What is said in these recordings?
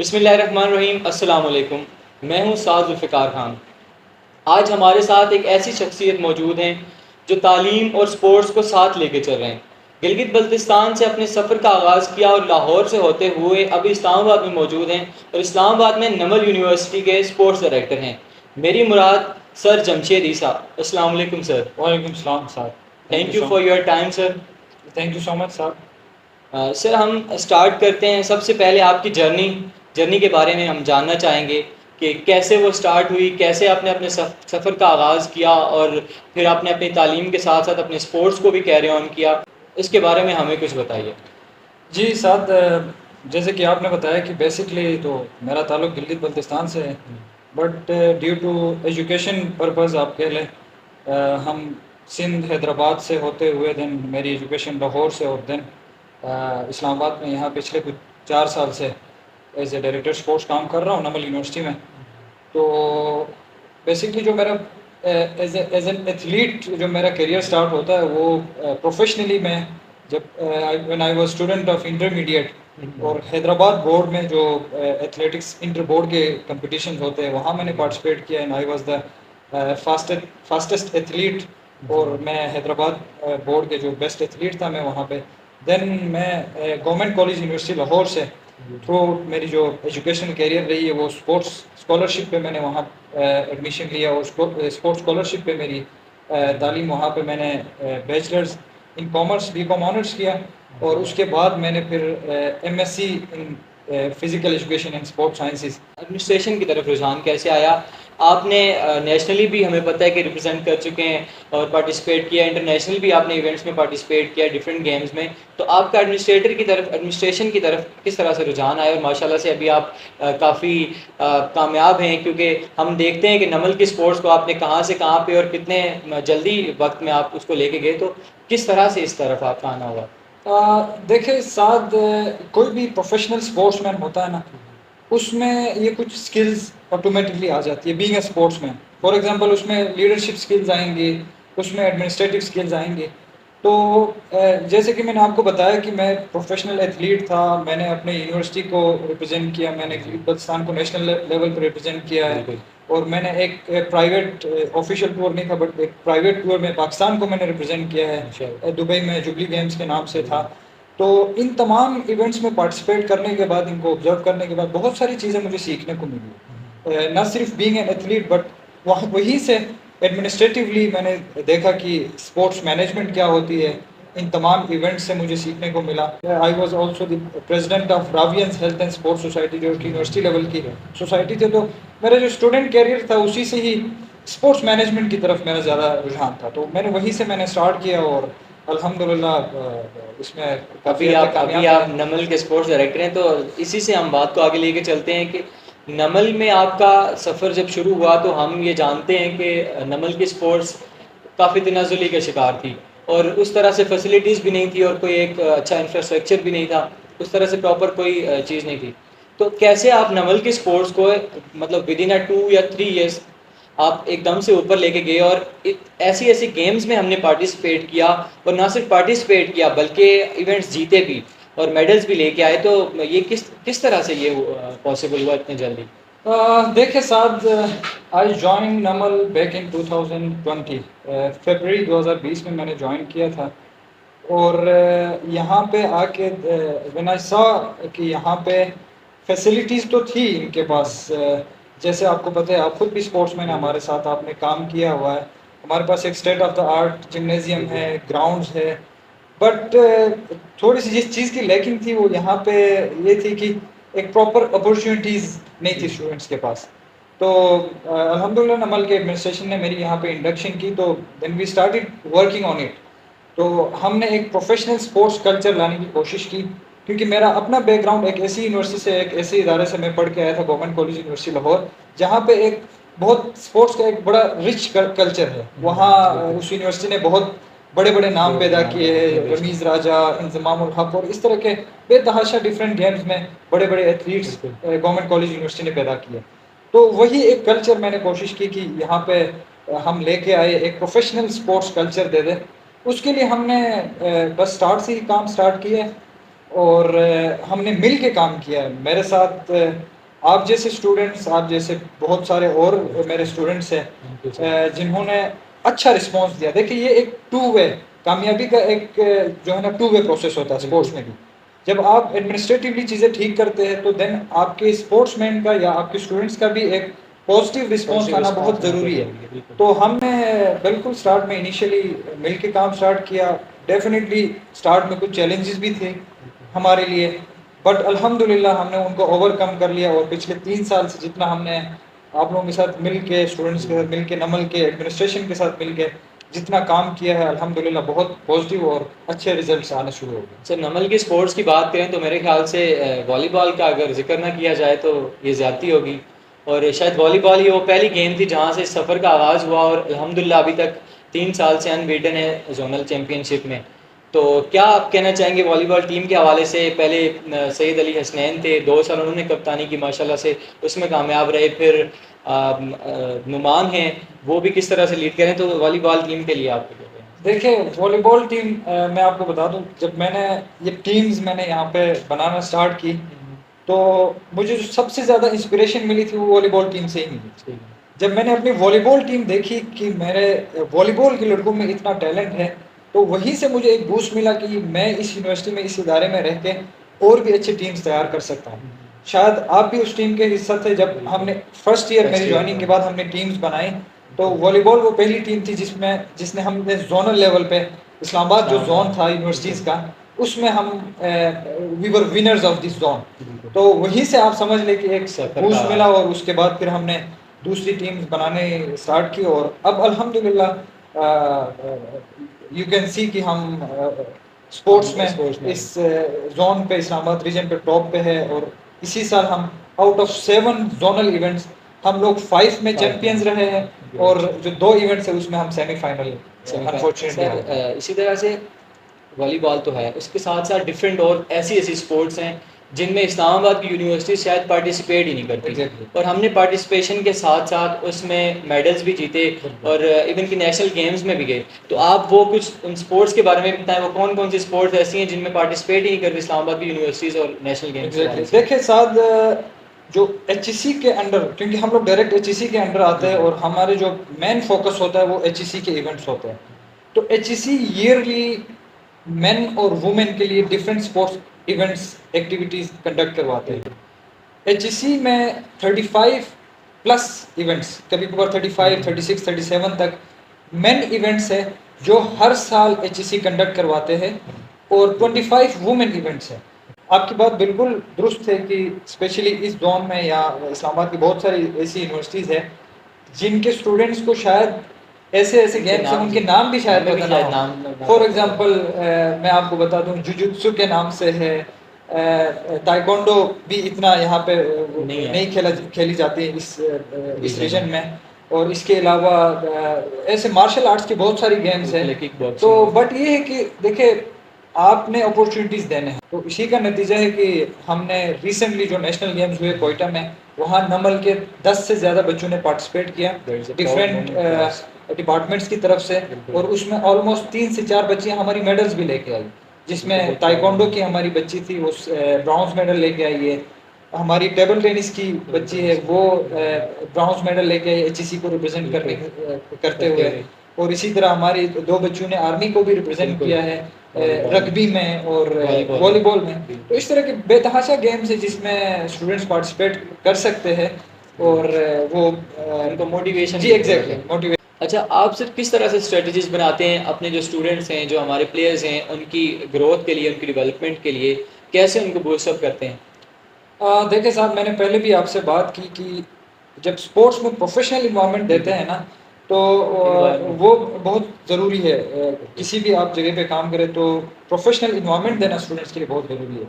बिस्मिल्लाहिर्रहमानिर्रहीम। अस्सलाम वालेकुम। मैं हूं साद जुल्फ़िकार खान। आज हमारे साथ एक ऐसी शख्सियत मौजूद हैं जो तालीम और स्पोर्ट्स को साथ लेके चल रहे हैं। गिलगित बल्तिस्तान से अपने सफ़र का आगाज़ किया और लाहौर से होते हुए अभी इस्लामाबाद में मौजूद हैं और इस्लामाबाद में नमल यूनिवर्सिटी के स्पोर्ट्स डायरेक्टर हैं। मेरी मुराद सर जमशेद ईसा। अस्सलाम वालेकुम सर। वालेकुम सलाम sir. Thank you for your time sir. Thank you so much sir. Sir हम स्टार्ट करते हैं। सबसे पहले आपकी जर्नी के बारे में हम जानना चाहेंगे कि कैसे वो स्टार्ट हुई, कैसे आपने अपने सफ़र का आगाज़ किया और फिर आपने अपनी तालीम के साथ साथ अपने स्पोर्ट्स को भी कैरी ऑन किया। इसके बारे में हमें कुछ बताइए। जी साद, जैसे कि आपने बताया कि बेसिकली तो मेरा ताल्लुक़ गिलगित बल्तिस्तान से है, but due to education purpose आप कह लें, हम सिंध हैदराबाद से होते हुए देन मेरी एजुकेशन लाहौर से और देन इस्लामाबाद में यहाँ पिछले कुछ 4 साल से एज ए डायरेक्टर स्पोर्ट्स काम कर रहा हूँ नमल यूनिवर्सिटी में। तो बेसिकली जो मेरा एज एन एथलीट जो मेरा करियर स्टार्ट होता है वो प्रोफेशनली मैं जब when I was student of intermediate और हैदराबाद बोर्ड में जो एथलेटिक्स इंटर बोर्ड के कंपटीशन होते हैं वहाँ मैंने पार्टिसिपेट किया and I was the fastest athlete. और मैं हैदराबाद बोर्ड के जो बेस्ट एथलीट था मैं वहाँ पे। देन मैं गवर्नमेंट कॉलेज यूनिवर्सिटी लाहौर से थ्रू मेरी जो एजुकेशनल कैरियर रही है वो स्पोर्ट्स स्कॉलरशिप पे मैंने वहाँ एडमिशन लिया और स्पोर्ट्स स्कॉलरशिप पे मेरी तालीम वहाँ पे मैंने bachelors in commerce BCom honours किया और उसके बाद मैंने फिर MSc in physical education and sports sciences. Administration की तरफ रुझान कैसे आया? आपने नेशनली भी हमें पता है कि रिप्रेजेंट कर चुके हैं और पार्टिसिपेट किया, इंटरनेशनल भी आपने इवेंट्स में पार्टिसिपेट किया डिफरेंट गेम्स में। तो आपका एडमिनिस्ट्रेशन की तरफ किस तरह से रुझान आया और माशाल्लाह से अभी आप काफ़ी कामयाब हैं, क्योंकि हम देखते हैं कि नमल की स्पोर्ट्स को आपने कहाँ से कहाँ पे और कितने जल्दी वक्त में आप उसको लेके गए। तो किस तरह से इस तरफ आपका आना हुआ? देखिए साद, कोई भी प्रोफेशनल स्पोर्ट्समैन होता है ना, उसमें ये कुछ स्किल्स ऑटोमेटिकली आ जाती है being a sportsman. For example उसमें लीडरशिप स्किल्स आएंगे, उसमें एडमिनिस्ट्रेटिव स्किल्स आएंगे। तो जैसे कि मैंने आपको बताया कि मैं प्रोफेशनल एथलीट था, मैंने अपने यूनिवर्सिटी को रिप्रेजेंट किया, मैंने पाकिस्तान को नेशनल लेवल पर रिप्रेजेंट किया है और मैंने एक प्राइवेट ऑफिशियल टूर नहीं था बट एक प्राइवेट टूर में पाकिस्तान को मैंने रिप्रेजेंट किया है दुबई में, जुबली गेम्स के नाम से था। तो इन तमाम इवेंट्स में पार्टिसिपेट करने के बाद, इनको ऑब्जर्व करने के बाद बहुत सारी चीज़ें मुझे सीखने को मिली, न सिर्फ बीइंग एन एथलीट बट वहीं से एडमिनिस्ट्रेटिवली मैंने देखा कि स्पोर्ट्स मैनेजमेंट क्या होती है। इन तमाम इवेंट्स से मुझे सीखने को मिला। I was also the president of Ravians health and sports society, जो कि यूनिवर्सिटी लेवल की सोसाइटी थी। तो मेरा जो स्टूडेंट कैरियर था उसी से ही स्पोर्ट्स मैनेजमेंट की तरफ मेरा ज़्यादा रुझान था, तो मैंने वहीं से मैंने स्टार्ट किया और अल्हम्दुलिल्लाह इसमें काफ़ी अभी आप नमल के स्पोर्ट्स डायरेक्टर हैं, तो इसी से हम बात को आगे लेके चलते हैं कि नमल में आपका सफ़र जब शुरू हुआ तो हम ये जानते हैं कि नमल की स्पोर्ट्स काफ़ी तनाजुली का शिकार थी और उस तरह से फैसिलिटीज़ भी नहीं थी और कोई एक अच्छा इंफ्रास्ट्रक्चर भी नहीं था, उस तरह से प्रॉपर कोई चीज़ नहीं थी। तो कैसे आप नमल की स्पोर्ट्स को मतलब विद इन 2 या 3 ईयर्स आप एकदम से ऊपर लेके गए और ऐसी ऐसी गेम्स में हमने पार्टिसिपेट किया और ना सिर्फ पार्टिसिपेट किया बल्कि इवेंट्स जीते भी और मेडल्स भी लेके आए। तो ये किस तरह से ये पॉसिबल हुआ इतनी जल्दी? देखिए साद, I join Namal back in 2020, फरवरी 2020 में मैंने ज्वाइन किया था। और यहाँ पे आके व्हेन आई सॉ कि यहाँ पे फैसिलिटीज़ तो थी इनके पास, जैसे आपको पता है, आप खुद भी स्पोर्ट्समैन हैं, हमारे साथ आपने काम किया हुआ है। हमारे पास एक state of the art gymnasium है, ग्राउंड्स है, बट थोड़ी सी जिस चीज़ की लैकिंग थी वो यहाँ पे ये थी कि एक प्रॉपर अपॉर्चुनिटीज़ नहीं थी स्टूडेंट्स के पास। तो अल्हम्दुलिल्लाह नमल के एडमिनिस्ट्रेशन ने मेरी यहाँ पे इंडक्शन की, तो then we started working on it. तो हमने एक प्रोफेशनल स्पोर्ट्स कल्चर लाने की कोशिश की, क्योंकि मेरा अपना बैकग्राउंड एक ऐसी यूनिवर्सिटी से, एक ऐसे इदारे से मैं पढ़ के आया था, गवर्नमेंट कॉलेज यूनिवर्सिटी लाहौर, जहाँ पे एक बहुत स्पोर्ट्स का एक बड़ा रिच कल्चर है। वहाँ उस यूनिवर्सिटी ने बहुत बड़े बड़े नाम पैदा किए हैं, रमीज़ राजा, इंज़माम उल हक और इस तरह के बेतहाशा डिफरेंट गेम्स में बड़े बड़े एथलीट्स गवर्नमेंट कॉलेज यूनिवर्सिटी ने पैदा किए। तो वही एक कल्चर मैंने कोशिश की कि यहाँ पे हम लेके आए, एक प्रोफेशनल स्पोर्ट्स कल्चर दे दें। उसके लिए हमने बस स्टार्ट से ही काम स्टार्ट किया और हमने मिल के काम किया है। मेरे साथ आप जैसे स्टूडेंट्स, आप जैसे बहुत सारे और मेरे स्टूडेंट्स हैं जिन्होंने अच्छा रिस्पांस दिया। देखिए ये एक टू वे, कामयाबी का एक जो है ना टू वे प्रोसेस होता है स्पोर्ट्स में भी। जब आप एडमिनिस्ट्रेटिवली चीज़ें ठीक करते हैं तो देन आपके स्पोर्ट्समैन का या आपके स्टूडेंट्स का भी एक पॉजिटिव रिस्पांस आना बहुत ज़रूरी है। तो हमने बिल्कुल स्टार्ट में इनिशियली मिल के काम स्टार्ट किया। डेफिनेटली स्टार्ट में कुछ चैलेंजेस भी थे हमारे लिए, बट अल्हम्दुलिल्लाह हमने उनको ओवरकम कर लिया। और पिछले 3 साल से जितना हमने आप लोगों के साथ मिल के, स्टूडेंट्स के साथ मिल के, नमल के एडमिनिस्ट्रेशन के साथ मिल के जितना काम किया है, अल्हम्दुलिल्लाह बहुत पॉजिटिव और अच्छे रिजल्ट्स आने शुरू हो गए। सर, नमल की स्पोर्ट्स की बात करें तो मेरे ख्याल से वॉलीबॉल का अगर जिक्र ना किया जाए तो ये ज़्यादती होगी। और शायद वॉलीबॉल ही वो पहली गेम थी जहाँ से सफ़र का आगाज़ हुआ, और अल्हम्दुलिल्लाह अभी तक 3 साल से अनबीटन है जोनल चैम्पियनशिप में। तो क्या आप कहना चाहेंगे वॉलीबॉल टीम के हवाले से? पहले सईद अली हसनैन थे, 2 साल उन्होंने कप्तानी की माशाल्लाह से, उसमें कामयाब रहे। फिर नुमान हैं, वो भी किस तरह से लीड करें, तो वॉलीबॉल टीम के लिए आपको क्या कहना है? देखिए वॉलीबॉल टीम, मैं आपको बता दूं, जब मैंने ये टीम्स मैंने यहाँ पे बनाना स्टार्ट की तो मुझे जो सबसे ज़्यादा इंस्पिरेशन मिली थी वो वॉलीबॉल टीम से ही मिली। ठीक है। जब मैंने अपनी वॉलीबॉल टीम देखी कि मेरे वॉलीबॉल के लड़कों में इतना टैलेंट है, तो वहीं से मुझे एक बूस्ट मिला कि मैं इस यूनिवर्सिटी में, इस इदारे में रह के और भी अच्छी टीम्स तैयार कर सकता हूँ। शायद आप भी उस टीम के हिस्सा थे जब हमने फर्स्ट ईयर मेरी ज्वाइनिंग के बाद हमने टीम्स बनाई। तो वॉलीबॉल वो पहली टीम थी जिसने हमने जोनल लेवल पे, इस्लामाबाद जो जोन था यूनिवर्सिटीज़ का, उसमें हम we were winners of this zone. तो वहीं से आप समझ लें कि एक बूस्ट मिला, और उसके बाद फिर हमने दूसरी टीम्स बनाने स्टार्ट की। और अब अल्हम्दुलिल्लाह यू कैन सी कि हम स्पोर्ट्स में इस जोन पे, इस्लामाबाद रीजन पे टॉप पे है। और इसी साल हम आउट ऑफ 7 जोनल इवेंट्स हम लोग 5 में चैंपियंस रहे हैं, और जो 2 इवेंट्स है उसमें हम सेमीफाइनल अनफॉर्चुनेटली। इसी तरह से वॉलीबॉल तो है, उसके साथ साथ डिफरेंट और ऐसी ऐसी स्पोर्ट्स हैं जिनमें इस्लामाबाद की यूनिवर्सिटी शायद पार्टिसिपेट ही नहीं करती। Exactly. और हमने पार्टिसिपेशन के साथ साथ उसमें मेडल्स भी जीते, और इवन की नेशनल गेम्स में भी गए। तो आप वो कुछ उन स्पोर्ट्स के बारे में बताएं, वो कौन कौन सी स्पोर्ट्स ऐसी हैं जिनमें पार्टिसिपेट ही नहीं करती इस्लामाबाद की यूनिवर्सिटीज़ और नेशनल गेम्स? देखिए साथ जो HEC के अंडर, क्योंकि हम लोग डायरेक्ट HEC के अंडर आते हैं और हमारे जो मेन फोकस होता है वो HEC के इवेंट्स होते हैं। तो HEC ईयरली मेन और वुमेन के लिए different sports events, activities conduct करवाते हैं। HEC में 35 प्लस इवेंट्स, कभी कभार 35, 36, 37 तक मेन इवेंट्स है जो हर साल HEC कंडक्ट करवाते हैं, और 25 वुमेन इवेंट्स हैं। आपकी बात बिल्कुल दुरुस्त है कि स्पेशली इस जोन में या इस्लामाबाद की बहुत सारी ऐसी यूनिवर्सिटीज़ हैं जिनके स्टूडेंट्स को शायद ऐसे ऐसे गेम्स हैं, उनके नाम भी शायद पता ना हो। फॉर एग्जांपल मैं आपको बता दूं, जुजुत्सु के नाम से है, ताइक्वांडो भी इतना यहाँ पे नहीं खेली जाती है इस रीजन में। और इसके अलावा ऐसे मार्शल आर्ट्स की बहुत सारी गेम्स हैं। तो बट ये है कि देखिए आपने अपॉर्चुनिटीज़ देने हैं, तो इसी का नतीजा है कि हमने रिसेंटली जो नेशनल गेम्स हुए कोयटा में, वहाँ नमल के 10 से ज़्यादा बच्चों ने पार्टिसिपेट किया डिफरेंट डिपार्टमेंट्स की तरफ से। और उसमें ऑलमोस्ट 3 से 4 बच्चियाँ हमारी मेडल्स भी लेके आई, जिसमें ताइक्वांडो की हमारी बच्ची थी, वो ब्रॉन्ज मेडल लेके आई है। हमारी टेबल टेनिस की बच्ची है, वो ब्रॉन्ज मेडल लेके आई HEC को रिप्रेजेंट करते हुए। और इसी तरह हमारी 2 बच्चों ने आर्मी को भी रिप्रेजेंट किया है रग्बी में और वॉलीबॉल में। तो इस तरह के बेतहाशा गेम्स है जिसमें स्टूडेंट्स पार्टिसिपेट कर सकते हैं, और वो उनको मोटिवेशन। जी एग्जैक्टली, मोटिवेशन। अच्छा, आप सिर्फ किस तरह से स्ट्रेटजीज बनाते हैं अपने जो स्टूडेंट्स हैं, जो हमारे प्लेयर्स हैं, उनकी ग्रोथ के लिए, उनकी डेवलपमेंट के लिए, कैसे उनको बूस्टअप करते हैं? देखिए साहब, मैंने पहले भी आपसे बात की कि जब स्पोर्ट्स में प्रोफेशनल इन्वायरमेंट देते हैं ना, तो वो बहुत ज़रूरी है। किसी भी आप जगह पे काम करें तो प्रोफेशनल इन्वायरमेंट देना स्टूडेंट्स के लिए बहुत ज़रूरी है।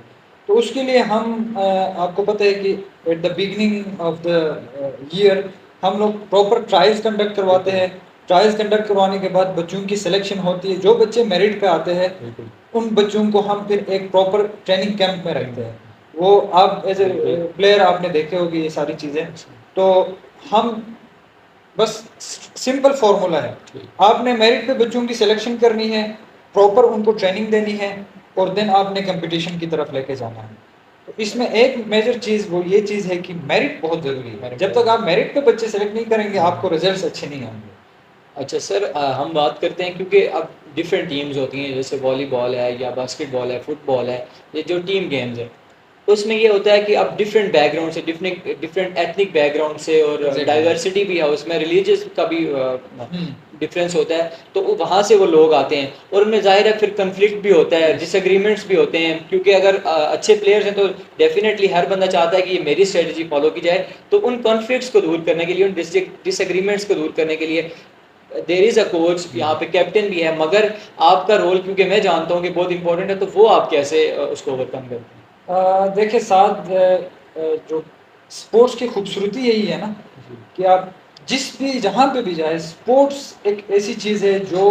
तो उसके लिए हम आपको पता है कि at the beginning of the year हम लोग प्रॉपर ट्रायल्स कंडक्ट करवाते हैं। ट्रायल्स कंडक्ट करवाने के बाद बच्चों की सिलेक्शन होती है। जो बच्चे मेरिट पे आते हैं उन बच्चों को हम फिर एक प्रॉपर ट्रेनिंग कैंप में रखते हैं। वो आप एज ए प्लेयर आपने देखे होगी ये सारी चीज़ें। तो हम बस सिंपल फॉर्मूला है, आपने मेरिट पे बच्चों की सिलेक्शन करनी है, प्रॉपर उनको ट्रेनिंग देनी है, और देन आपने कंपटीशन की तरफ लेके जाना है। तो इसमें एक मेजर चीज़ वो ये चीज़ है कि मेरिट बहुत ज़रूरी है। जब तक आप मेरिट पे बच्चे सेलेक्ट नहीं करेंगे आपको रिजल्ट्स अच्छे नहीं आएंगे। अच्छा सर, हम बात करते हैं क्योंकि अब डिफरेंट टीम्स होती हैं, जैसे वॉलीबॉल है या बास्केटबॉल है, फुटबॉल है, ये जो टीम गेम्स हैं, उसमें ये होता है कि अब डिफरेंट बैकग्राउंड से, डिफरेंट डिफरेंट एथनिक बैकग्राउंड से, और Exactly. डाइवर्सिटी भी है उसमें, रिलीजियस का भी हम्म, डिफरेंस होता है, तो वहाँ से वो लोग आते हैं और उनमें ज़ाहिर है फिर कन्फ्लिक्ट भी होता है, डिसएग्रीमेंट्स भी होते हैं, क्योंकि अगर अच्छे प्लेयर्स हैं तो डेफिनेटली हर बंदा चाहता है कि ये मेरी स्ट्रेटजी फॉलो की जाए। तो उन कॉन्फ्लिक्ट्स को दूर करने के लिए, उन डिसएग्रीमेंट्स को दूर करने के लिए देयर इज़ अ कोच, यहाँ पे कैप्टन भी है, मगर आपका रोल क्योंकि मैं जानता हूँ कि बहुत इंपॉर्टेंट है, तो वो आप कैसे उसको ओवरकम करते हैं? देखिए साथ जो स्पोर्ट्स की खूबसूरती यही है ना कि आप जिस भी जहाँ पे भी जाए, स्पोर्ट्स एक ऐसी चीज़ है जो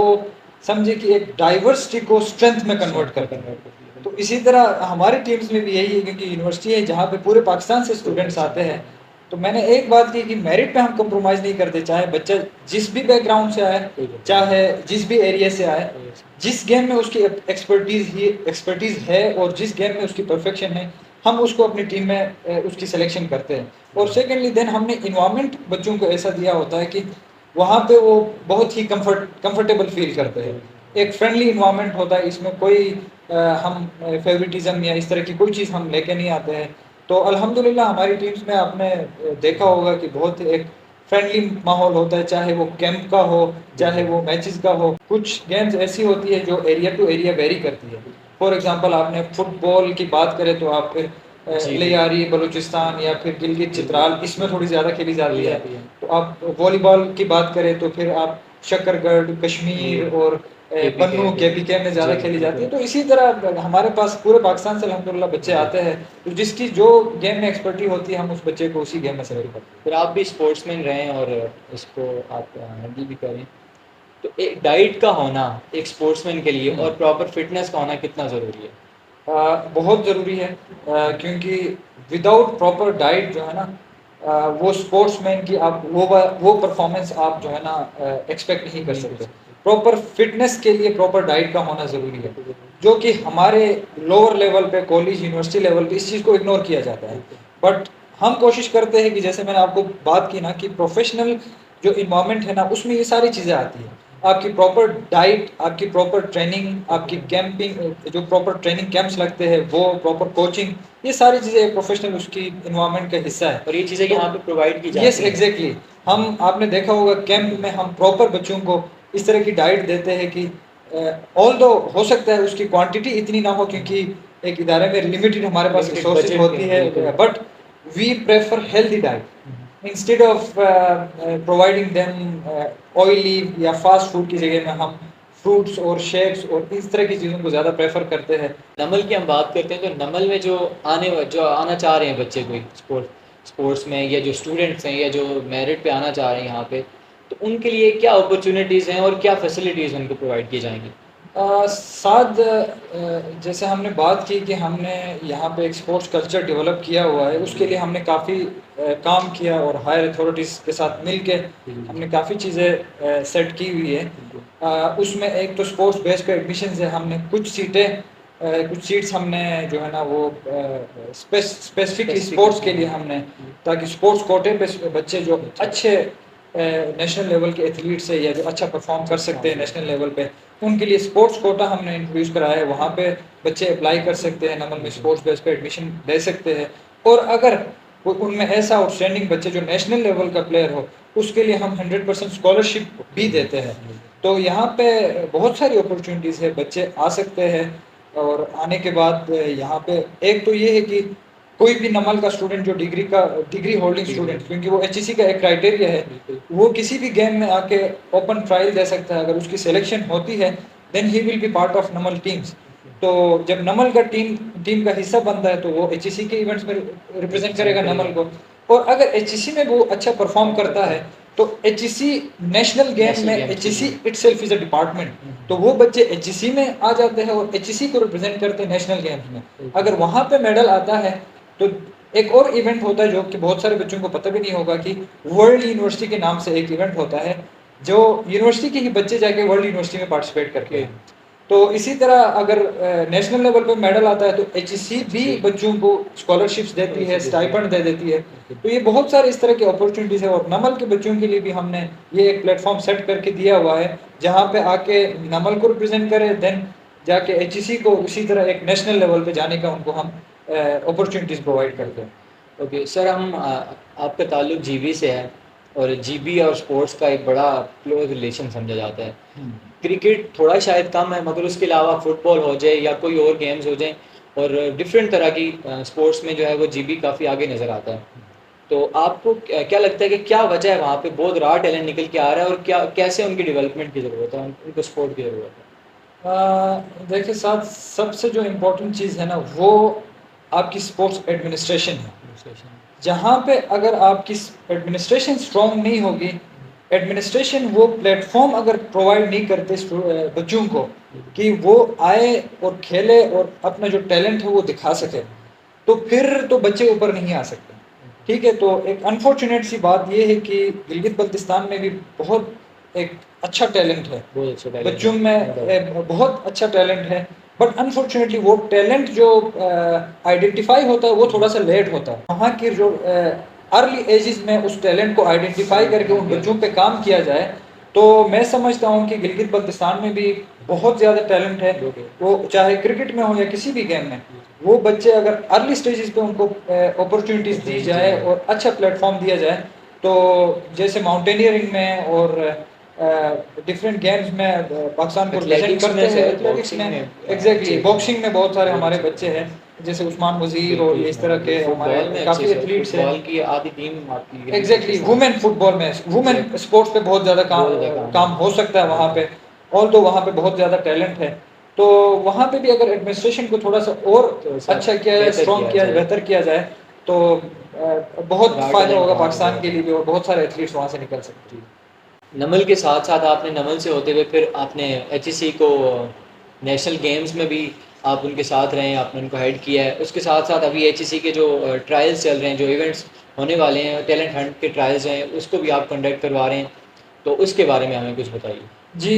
समझे कि एक डाइवर्सिटी को स्ट्रेंथ में कन्वर्ट करती है। तो इसी तरह हमारी टीम्स में भी यही है, क्योंकि यूनिवर्सिटी है जहाँ पे पूरे पाकिस्तान से स्टूडेंट्स आते हैं। तो मैंने एक बात की कि मेरिट पे हम कंप्रोमाइज़ नहीं करते, चाहे बच्चा जिस भी बैकग्राउंड से आए, चाहे जिस भी एरिया से आए, जिस गेम में उसकी एक्सपर्टीज़ है और जिस गेम में उसकी परफेक्शन है, हम उसको अपनी टीम में उसकी सिलेक्शन करते हैं। और सेकेंडली देन हमने इन्वायरमेंट बच्चों को ऐसा दिया होता है कि वहाँ पे वो बहुत ही कंफर्टेबल फील करते हैं। एक फ्रेंडली इन्वायरमेंट होता है, इसमें कोई हम फेवरेटिज्म या इस तरह की कोई चीज़ हम लेके नहीं आते हैं। तो अल्हम्दुलिल्लाह हमारी टीम्स में आपने देखा होगा कि बहुत एक फ्रेंडली माहौल होता है, चाहे वो कैंप का हो, चाहे वो मैचेस का हो। कुछ गेम्स ऐसी होती है जो एरिया टू एरिया वेरी करती है। फॉर एग्जांपल आपने फुटबॉल की बात करें तो आप फिर लियारी बलूचिस्तान या फिर गिलगित चित्राल, इसमें थोड़ी ज़्यादा खेली जाती है। तो आप वॉलीबॉल की बात करें तो फिर आप शकरगढ़, कश्मीर और पन्नू KPK में ज़्यादा खेली जाती है। तो इसी तरह हमारे पास पूरे पाकिस्तान से अल्हम्दुलिल्लाह बच्चे आते हैं, तो जिसकी जो गेम में एक्सपर्टी होती है हम उस बच्चे को उसी गेम में सेलेक्ट करते हैं। फिर आप भी स्पोर्ट्समैन रहें और इसको आप हैंडल भी करें, तो एक डाइट का होना एक स्पोर्ट्समैन के लिए और प्रॉपर फिटनेस का होना कितना ज़रूरी है? बहुत ज़रूरी है, क्योंकि विदाउट प्रॉपर डाइट जो है ना, वो स्पोर्ट्समैन की आप वो परफॉर्मेंस आप जो है ना एक्सपेक्ट नहीं कर सकते। प्रॉपर फिटनेस के लिए प्रॉपर डाइट का होना ज़रूरी है, जो कि हमारे लोअर लेवल पे, कॉलेज यूनिवर्सिटी लेवल पे इस चीज़ को इग्नोर किया जाता है। बट हम कोशिश करते हैं कि जैसे मैंने आपको बात की ना कि प्रोफेशनल जो इन्वायरमेंट है ना उसमें ये सारी चीज़ें आती हैं। आपकी प्रॉपर डाइट, आपकी प्रॉपर ट्रेनिंग, आपकी कैंपिंग, जो प्रॉपर ट्रेनिंग कैंप्स लगते हैं वो, प्रॉपर कोचिंग, ये सारी चीज़ें प्रोफेशनल उसकी इन्वायरमेंट का हिस्सा है। और ये चीज़ें यहाँ पे प्रोवाइड की जाती यस हैं। एग्जैक्टली। हम आपने देखा होगा कैंप में हम प्रॉपर बच्चों को इस तरह की डाइट देते हैं कि ऑल्दो हो सकता है उसकी क्वांटिटी इतनी ना हो, क्योंकि एक इदारे में लिमिटेड हमारे पास Limited रिसोर्सेज budget होती है, है, बिल्कुल। But we prefer healthy diet instead of providing them oily या फास्ट फूड की जगह में हम फ्रूट्स और शेक्स और इस तरह की चीज़ों को ज़्यादा प्रेफर करते हैं। नमल की हम बात करते हैं, तो नमल में जो आना चाह रहे हैं बच्चे, कोई स्पोर्ट्स में, या जो स्टूडेंट्स हैं या जो मेरिट पे आना चाह रहे हैं यहाँ पे, तो उनके लिए क्या अपॉर्चुनिटीज़ हैं और क्या फैसिलिटीज़ उनको प्रोवाइड की जाएंगी? साथ जैसे हमने बात की कि हमने यहाँ पे एक स्पोर्ट्स कल्चर डेवलप किया हुआ है, उसके लिए हमने काफ़ी काम किया और हायर अथॉरिटीज़ के साथ मिल के हमने काफ़ी चीज़ें सेट की हुई है। उसमें एक तो स्पोर्ट्स बेस्ड पे एडमिशन है, हमने कुछ सीट्स हमने जो है ना वो स्पेसिफिकली स्पोर्ट्स के लिए हमने, ताकि स्पोर्ट्स कोटे पे बच्चे जो अच्छे नेशनल लेवल के एथलीट्स है या जो अच्छा परफॉर्म कर सकते हैं नेशनल लेवल पे, उनके लिए स्पोर्ट्स कोटा हमने इंट्रोड्यूस कराया है। वहाँ पे बच्चे अप्लाई कर सकते हैं, नमल में स्पोर्ट्स बेस पे एडमिशन ले सकते हैं। और अगर उनमें ऐसा आउटस्टैंडिंग बच्चे जो नेशनल लेवल का प्लेयर हो, उसके लिए हम 100% स्कॉलरशिप भी देते हैं। तो यहाँ पे बहुत सारी अपॉर्चुनिटीज़ है, बच्चे आ सकते हैं। और आने के बाद यहाँ पे एक तो ये है कि कोई भी नमल का स्टूडेंट जो डिग्री होल्डिंग स्टूडेंट, क्योंकि वो HEC का एक क्राइटेरिया है, वो किसी भी गेम में आके ओपन ट्रायल दे सकता है। अगर उसकी सिलेक्शन होती है then he will be part of Namal teams. तो जब नमल का टीम का हिस्सा बनता है तो वो HEC के इवेंट्स में रिप्रेजेंट करेगा नमल को। और अगर HEC में वो अच्छा परफॉर्म करता है तो HEC नेशनल गेम में HEC itself is a department, तो वो बच्चे HEC में आ जाते हैं और HEC को रिप्रेजेंट करते हैं नेशनल गेम्स में। अगर वहाँ पे मेडल आता है तो एक और इवेंट होता है जो कि बहुत सारे बच्चों को पता भी नहीं होगा कि वर्ल्ड यूनिवर्सिटी के नाम से एक इवेंट होता है, जो यूनिवर्सिटी के ही बच्चे जाके वर्ल्ड यूनिवर्सिटी में पार्टिसिपेट करते हैं। तो इसी तरह अगर नेशनल लेवल पे मेडल आता है तो एचईसी भी बच्चों को स्कॉलरशिप्स देती है, स्टाइपेंड दे देती है। तो ये बहुत सारे इस तरह की अपॉर्चुनिटीज़ है और नमल के बच्चों के लिए भी हमने ये एक प्लेटफॉर्म सेट करके दिया हुआ है जहाँ पे आके नमल को रिप्रेजेंट करें, देन जाके एचईसी को उसी तरह एक नेशनल लेवल पे जाने का उनको हम अपॉर्चुनिटीज़ प्रोवाइड करते हैं। ओके सर, आपका ताल्लुक जीबी से है और जीबी और स्पोर्ट्स का एक बड़ा क्लोज रिलेशन समझा जाता है। क्रिकेट थोड़ा शायद कम है, मगर उसके अलावा फुटबॉल हो जाए या कोई और गेम्स हो जाए और डिफरेंट तरह की स्पोर्ट्स में जो है वो जीबी काफ़ी आगे नज़र आता है। तो आपको क्या लगता है कि क्या वजह है वहाँ पे बहुत रहा टैलेंट निकल के आ रहा है और क्या कैसे उनकी डेवलपमेंट की ज़रूरत है, उनको सपोर्ट की ज़रूरत है? देखिए साथ सबसे जो इम्पोर्टेंट चीज़ है ना वो आपकी स्पोर्ट्स एडमिनिस्ट्रेशन है। जहाँ पे अगर आपकी एडमिनिस्ट्रेशन स्ट्रॉन्ग नहीं होगी, एडमिनिस्ट्रेशन वो प्लेटफॉर्म अगर प्रोवाइड नहीं करते बच्चों को कि वो आए और खेले और अपना जो टैलेंट है वो दिखा सके, तो फिर तो बच्चे ऊपर नहीं आ सकते। ठीक है, तो एक अनफॉर्चुनेट सी बात ये है कि गिलगित बल्तिस्तान में भी बहुत एक अच्छा टैलेंट है, बहुत अच्छा टैलेंट बच्चों में बहुत अच्छा टैलेंट है, बट अनफॉर्चुनेटली वो टैलेंट जो आइडेंटिफाई होता है वो थोड़ा सा लेट होता है। वहाँ की जो अर्ली एजेस में उस टैलेंट को आइडेंटिफाई करके उन बच्चों पे काम किया जाए, तो मैं समझता हूँ कि गिलगित बल्तिस्तान में भी बहुत ज़्यादा टैलेंट है, वो चाहे क्रिकेट में हो या किसी भी गेम में। वो बच्चे अगर अर्ली स्टेजेस पे उनको अपॉर्चुनिटीज़ दी जाए और अच्छा प्लेटफॉर्म दिया जाए, तो जैसे माउंटेनियरिंग में और डिफरेंट गेम्स में पाकिस्तान को रिप्रेजेंट करते हैं, एथलेटिक्स में, एग्जैक्टली बॉक्सिंग में बहुत सारे हमारे बच्चे हैं जैसे उस्मान वजीर और इस तरह के हमारे काफ़ी एथलीट्स हैं। फुटबॉल की आधी टीम आती है। एग्जैक्टली वुमेन फुटबॉल में, वुमेन स्पोर्ट्स पे बहुत ज़्यादा काम हो सकता है वहाँ पे, ऑल तो वहाँ पे बहुत ज़्यादा टैलेंट है। तो वहाँ पे भी अगर एडमिनिस्ट्रेशन को थोड़ा सा और अच्छा किया जाए, स्ट्रॉन्ग किया जाए, बेहतर किया जाए, तो बहुत फ़ायदा होगा पाकिस्तान के लिए भी और बहुत सारे एथलीट्स वहाँ से निकल सकते हैं। नमल के साथ साथ आपने नमल से होते हुए फिर आपने एचईसी को नेशनल गेम्स में भी आप उनके साथ रहे हैं, आपने उनको हेड किया है। उसके साथ साथ अभी एचईसी के जो ट्रायल्स चल रहे हैं, जो इवेंट्स होने वाले हैं, टैलेंट हंट के ट्रायल्स हैं, उसको भी आप कंडक्ट करवा रहे हैं, तो उसके बारे में हमें कुछ बताइए। जी,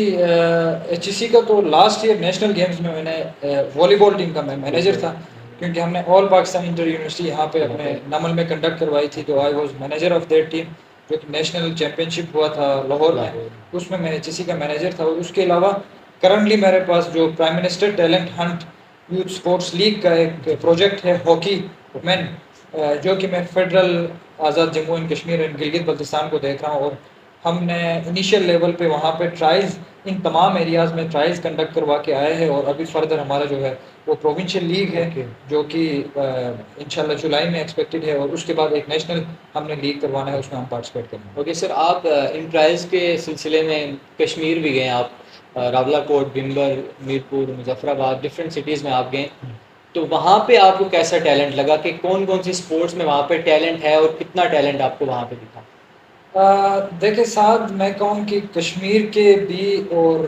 एचईसी का तो लास्ट ईयर नेशनल गेम्स में मैंने वॉलीबॉल टीम का मैं मैनेजर था, क्योंकि हमने ऑल पाकिस्तान इंटर यूनिवर्सिटी यहाँ पे अपने नमल में कंडक्ट करवाई थी, तो I was manager of that team, जो कि नेशनल चैम्पियनशिप हुआ था लाहौर में, उसमें मैं एचईसी का मैनेजर था। और उसके अलावा करंटली मेरे पास जो prime minister talent Hunt youth sports league का एक प्रोजेक्ट है हॉकी मैन, जो कि मैं federal Azad Jammu and Kashmir and Gilgit Baltistan को देख रहा हूँ। और हमने इनिशियल लेवल पे वहाँ पे ट्रायल्स, इन तमाम एरियाज़ में ट्रायल्स कंडक्ट करवा के आए हैं, और अभी फर्दर हमारा जो है वो प्रोविंशियल लीग है जो कि इंशाल्लाह जुलाई में एक्सपेक्टेड है, और उसके बाद एक नेशनल हमने लीग करवाना है, उसमें हम पार्टिसिपेट करेंगे। ओके सर, आप इन ट्रायल्स के सिलसिले में कश्मीर भी गए आप, रावलाकोट, बिम्बर, मीरपुर, मुजफ्फराबाद, डिफरेंट सिटीज़ में आप गए, तो वहाँ पे आपको कैसा टैलेंट लगा कि कौन कौन सी स्पोर्ट्स में वहाँ पे टैलेंट है और कितना टैलेंट आपको वहाँ पे दिखा? देखिए साथ मैं कहूँ कि कश्मीर के भी और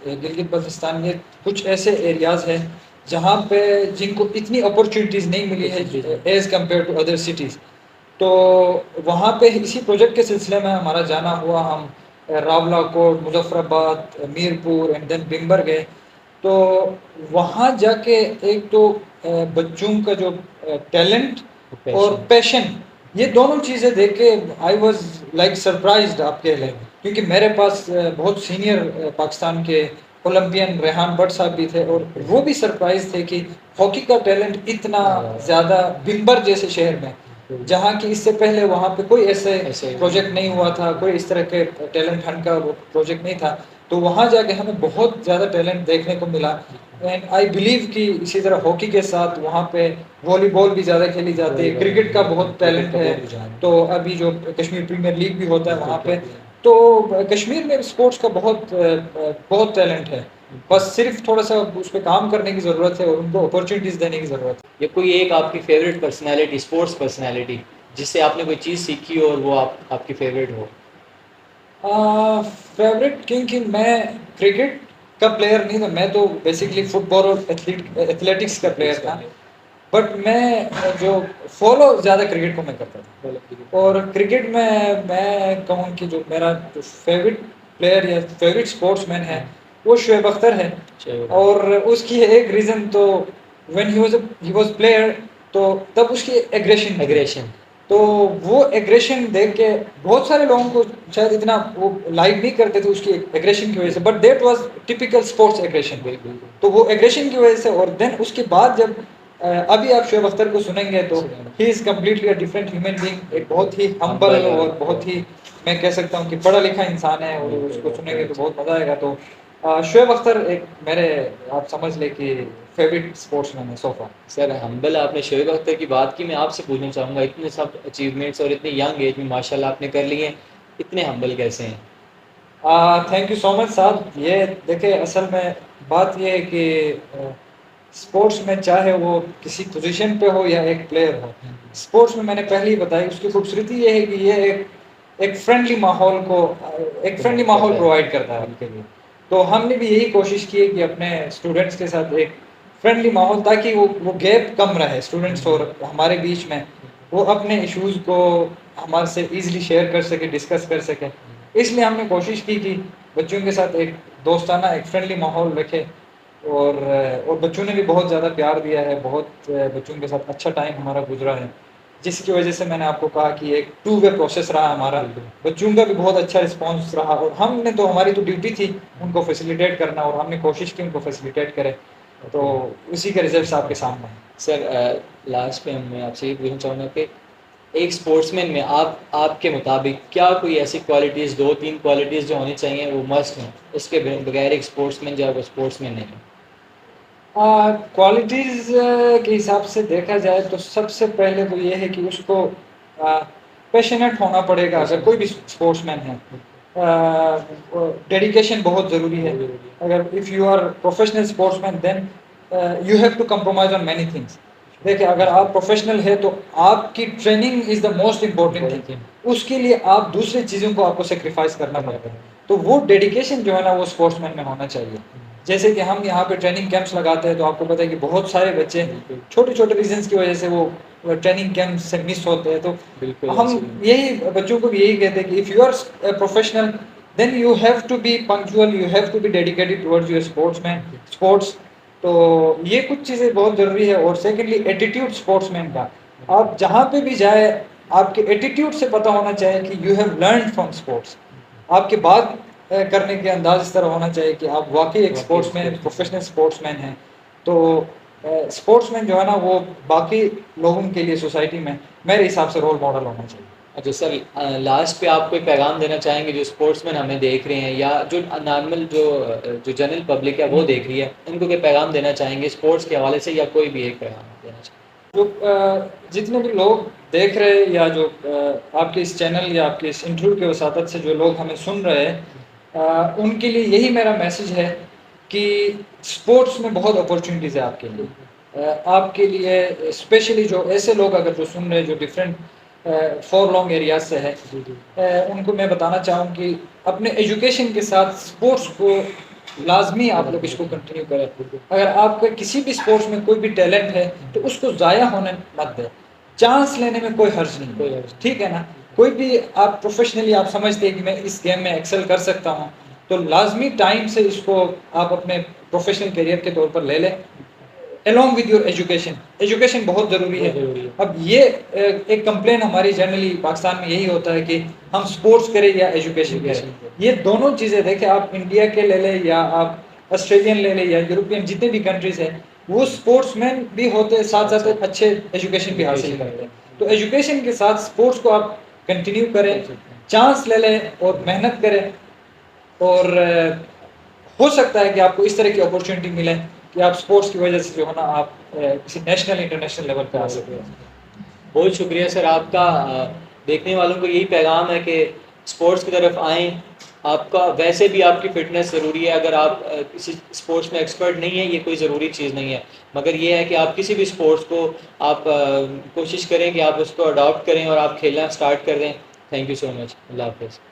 गिलगित बल्तिस्तान के कुछ ऐसे एरियाज़ हैं जहाँ पे जिनको इतनी अपॉर्चुनिटीज़ नहीं मिली है as compared to other cities. तो वहाँ पे इसी प्रोजेक्ट के सिलसिले में हमारा जाना हुआ, हम रावलाकोट, मुजफ्फराबाद, मीरपुर एंड देन बिम्बर गए। तो वहाँ जाके एक तो बच्चों का जो टैलेंट और पैशन, ये दोनों चीज़ें देख के आई वॉज लाइक सरप्राइज्ड आपके लिए, क्योंकि मेरे पास बहुत सीनियर पाकिस्तान के ओलंपियन रेहान भट्ट साहब भी थे, और वो भी सरप्राइज थे कि हॉकी का टैलेंट इतना ज़्यादा बिम्बर जैसे शहर में, जहाँ की इससे पहले वहाँ पे कोई ऐसे प्रोजेक्ट नहीं हुआ था, कोई इस तरह के टैलेंट हंट का प्रोजेक्ट नहीं था। तो वहाँ जाके हमें बहुत ज़्यादा टैलेंट देखने को मिला, एंड आई बिलीव कि इसी तरह हॉकी के साथ वहाँ पे वॉलीबॉल भी ज़्यादा खेली जाती है, क्रिकेट का बहुत टैलेंट है, तो अभी जो कश्मीर प्रीमियर लीग भी होता है वहाँ पे, तो कश्मीर में स्पोर्ट्स का बहुत टैलेंट है, बस सिर्फ थोड़ा सा उस पर काम करने की ज़रूरत है और उनको अपॉर्चुनिटीज़ देने की ज़रूरत है। या कोई एक आपकी फेवरेट पर्सनैलिटी, स्पोर्ट्स पर्सनैलिटी, जिससे आपने कोई चीज़ सीखी और वो आपकी फेवरेट हो? फेवरेट, क्योंकि मैं क्रिकेट का प्लेयर नहीं था, मैं तो बेसिकली फुटबॉल और एथलेटिक्स का प्लेयर था, बट मैं जो फॉलो ज़्यादा क्रिकेट को मैं करता था। और क्रिकेट में मैं कहूँ कि जो मेरा जो फेवरेट प्लेयर या फेवरेट स्पोर्ट्समैन है वो शोएब अख्तर है। शोएब। और उसकी एक रीज़न तो व्हेन ही वाज प्लेयर, तो तब उसकी एग्रेशन एग्रेशन। तो वो एग्रेशन देख के बहुत सारे लोगों को शायद इतना वो लाइक नहीं करते थे उसकी एग्रेशन की वजह से, but that was typical sports aggression. बिल्कुल। तो वो एग्रेशन की वजह से, और देन उसके बाद जब अभी आप शोएब अख्तर को सुनेंगे तो he is completely a different human being, एक बहुत ही हम्बल Humble और बहुत ही, मैं कह सकता हूँ कि पढ़ा लिखा इंसान है, और उसको सुनेंगे तो बहुत मज़ा आएगा। तो शोएब अख्तर एक मेरे, आप समझ ले कि फेवरेट स्पोर्ट्समैन है सो फार। सर हम्बल आपने शोएब अख्तर की बात की, मैं आपसे पूछना चाहूँगा इतने सब अचीवमेंट्स और इतनी यंग एज में माशाल्लाह आपने कर लिए हैं, इतने हम्बल कैसे हैं? थैंक यू सो मच साहब। ये देखिए, असल में बात ये है कि स्पोर्ट्स में चाहे वो किसी पोजीशन पे हो या एक प्लेयर हो, स्पोर्ट्स में मैंने पहले ही बताई उसकी खूबसूरती ये है कि ये एक फ्रेंडली माहौल को, एक फ्रेंडली माहौल प्रोवाइड करता है आपके लिए। तो हमने भी यही कोशिश की है कि अपने स्टूडेंट्स के साथ एक फ्रेंडली माहौल, ताकि वो गैप कम रहे स्टूडेंट्स और हमारे बीच में, वो अपने इश्यूज़ को हमारे से ईजिली शेयर कर सके, डिस्कस कर सके। इसलिए हमने कोशिश की कि बच्चों के साथ एक दोस्ताना, एक फ्रेंडली माहौल रखे, और बच्चों ने भी बहुत ज़्यादा प्यार दिया है, बहुत बच्चों के साथ अच्छा टाइम हमारा गुजरा है, जिसकी वजह से मैंने आपको कहा कि एक टू वे प्रोसेस रहा हमारा। बच्चों का भी बहुत अच्छा रिस्पांस रहा, और हमने तो, हमारी तो ड्यूटी थी उनको फैसिलिटेट करना, और हमने कोशिश की उनको फैसिलिटेट करें, तो उसी के रिजल्ट्स आपके सामने हैं। सर लास्ट पे मैं आपसे ये पूछना चाहूँगा कि एक स्पोर्ट्समैन में आपके मुताबिक क्या कोई ऐसी क्वालिटीज़, 2-3 क्वालिटीज़ जो होनी चाहिए वो मस्ट हैं, उसके बगैर एक स्पोर्ट्समैन जो है वो स्पोर्ट्समैन नहीं है? क्वालिटीज़ के हिसाब से देखा जाए तो सबसे पहले तो ये है कि उसको पैशनेट होना पड़ेगा अगर कोई भी स्पोर्ट्समैन है। डेडिकेशन बहुत ज़रूरी है। अगर if you are professional sportsman then you have to compromise on many things. देखिए, अगर आप प्रोफेशनल है तो आपकी training is the most important thing, उसके लिए आप दूसरी चीज़ों को आपको सेक्रीफाइस करना पड़ता है। तो वो डेडिकेशन जो है ना, वो स्पोर्ट्समैन में होना चाहिए। जैसे कि हम यहाँ पे ट्रेनिंग कैंप्स लगाते हैं, तो आपको पता है कि बहुत सारे बच्चे छोटे छोटे रीजंस की वजह से वो ट्रेनिंग कैंप से मिस होते हैं। तो बिल्कुल हम यही बच्चों को भी यही कहते हैं कि if you are professional then you have to be punctual, you have to be dedicated towards your sports. तो ये कुछ चीज़ें बहुत ज़रूरी है। और सेकेंडली, एटीट्यूड स्पोर्ट्समैन का, आप जहाँ पे भी जाए आपके एटीट्यूड से पता होना चाहिए कि you have learn from sports. आपके बात करने के अंदाज इस तरह होना चाहिए कि आप वाकई एक स्पोर्ट्समैन, प्रोफेशनल स्पोर्ट्समैन हैं। तो स्पोर्ट्समैन जो है ना, वो बाकी लोगों के लिए सोसाइटी में मेरे हिसाब से रोल मॉडल होना चाहिए। अच्छा सर, लास्ट पे आप कोई पैगाम देना चाहेंगे जो स्पोर्ट्समैन हमें देख रहे हैं या जो नॉर्मल जो जनरल पब्लिक है वो देख रही है, उनको कोई पैगाम देना चाहेंगे स्पोर्ट्स के हवाले से, या कोई भी एक पैगाम देना चाहेंगे? जो जितने भी लोग देख रहे हैं, या जो आपके इस चैनल या आपके इस इंटरव्यू के वसातत से जो लोग हमें सुन रहे हैं, उनके लिए यही मेरा मैसेज है कि स्पोर्ट्स में बहुत अपॉर्चुनिटीज़ है आपके लिए। आपके लिए स्पेशली जो ऐसे लोग अगर जो सुन रहे हैं जो डिफरेंट फॉर लॉन्ग एरियाज से है, उनको मैं बताना चाहूँ कि अपने एजुकेशन के साथ स्पोर्ट्स को लाजमी आप लोग इसको कंटिन्यू करें। अगर आपके किसी भी स्पोर्ट्स में कोई भी टैलेंट है तो उसको ज़ाया होने मत दें। चांस लेने में कोई हर्ज नहीं, कोई हर्ज, ठीक है ना। कोई भी आप प्रोफेशनली आप समझते हैं कि मैं इस गेम में एक्सेल कर सकता हूँ, तो लाजमी टाइम से इसको आप अपने प्रोफेशनल करियर के तौर पर ले लें, along with your education. Education बहुत ज़रूरी है। अब ये एक कंप्लेन हमारी जनरली पाकिस्तान में यही होता है कि हम स्पोर्ट्स करें या एजुकेशन करें। ये दोनों चीज़ें देखें, आप इंडिया के ले लें या आप ऑस्ट्रेलियन ले लें या यूरोपियन जितने भी कंट्रीज़ हैं, वो स्पोर्ट्समैन भी होते हैं, साथ साथ अच्छे एजुकेशन भी हासिल करते हैं। तो एजुकेशन के साथ स्पोर्ट्स को आप कंटिन्यू करें, चांस ले लें और मेहनत करें, और हो सकता है कि आपको इस तरह की अपॉर्चुनिटी मिले कि आप स्पोर्ट्स की वजह से जो है ना, आप किसी नेशनल इंटरनेशनल लेवल पे आ सकते हैं। बहुत शुक्रिया सर आपका। देखने वालों को यही पैगाम है कि स्पोर्ट्स की तरफ आएँ। आपका वैसे भी आपकी फ़िटनेस ज़रूरी है। अगर आप किसी स्पोर्ट्स में एक्सपर्ट नहीं है, ये कोई ज़रूरी चीज़ नहीं है, मगर ये है कि आप किसी भी स्पोर्ट्स को आप कोशिश करें कि आप उसको अडॉप्ट करें और आप खेलना स्टार्ट कर दें। Thank you so much. अल्लाह हाफ़िज़।